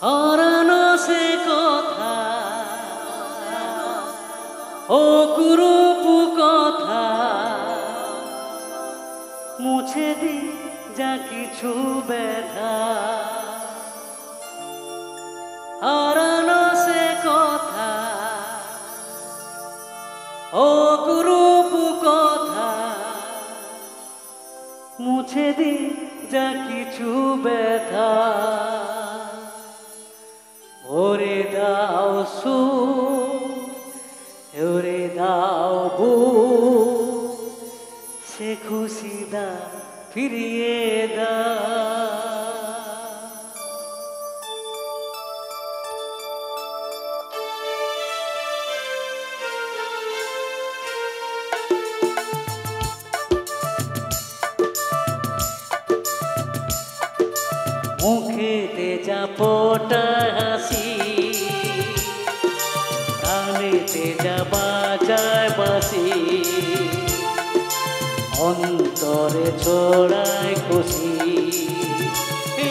হারানো সে কথা অকুরূপ কথা মুছে দি যা কিছু ব্যথা। হারানো সে কথা অকুরূপ কথা মুছে দি যা কিছু ব্যথা। ওরে দাও ওরে দাও বু সে খুশি দা ফিরিয়ে দা। মুখেতে জাপটা হাসি কানেতে যা বাজায় বাঁশি অন্তরে ছড়ায় খুশি।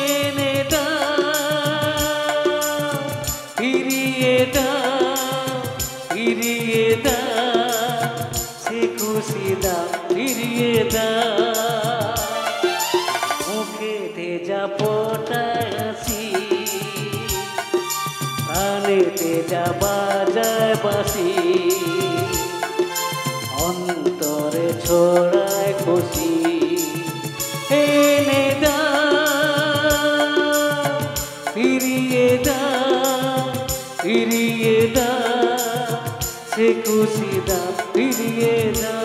এনে দাও ফিরিয়ে দাও ফিরিয়ে দাও সে খুশি দাও ফিরিয়ে দাও। মুখেতে জাপটা হাসি কানেতে যা বাজায় বাঁশি অন্তরে ছড়ায় খুশি। এনে দাও ফিরিয়ে দাও ফিরিয়ে দাও সে খুশি দাও ফিরিয়ে দাও।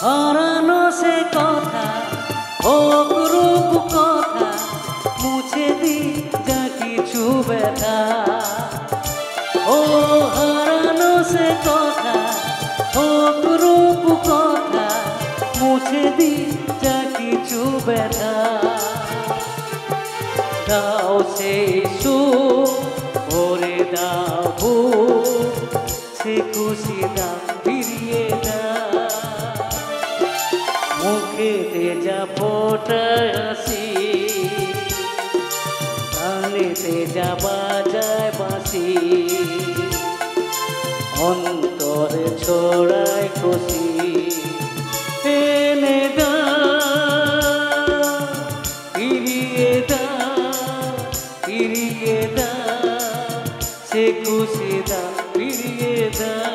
হারানো সে কথা অপরূপ কথা মুছে দি যা কিছু ব্যথা। ও হারানো সে কথা অপরূপ কথা মুছে দি যা কিছু ব্যথা। দাও সেই সুখ ভরে দাও বুক সে খুশি দাও ফিরিয়ে দাও। মুখেতে যা ফোটা হাসি কানেতে যা বাজায় বাঁশি অন্তরে ছড়ায় খুশি। এনে দাও ফিরিয়ে দাও ফিরিয়ে দাও সে খুশি দাও ফিরিয়ে দাও।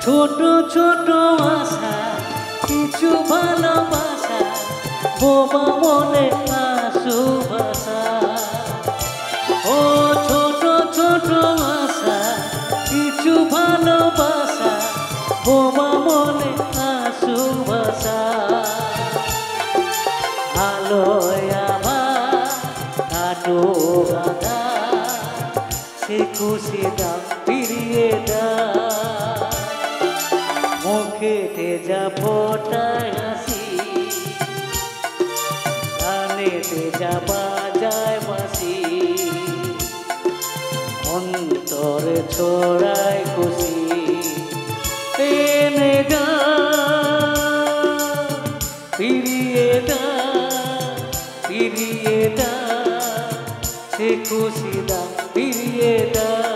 ছোট ছোট আশা কিছু ভালোবাসা বোমা মনে আশু ভাষা। ও ছোট ছোট আশা কিছু ভালোবাসা বোমা মনে আশু ভাষা। আলোয় আভা কাটো বাধা সে খুশি দাও ফিরিয়ে দাও। মুখেতে যা ফোটা হাসি কানেতে যা বাজায় বাঁশি অন্তরে ছড়ায় খুশি। এনে দাও ফিরিয়ে দাও ফিরিয়ে দাও সে খুশি দাও ফিরিয়ে দাও।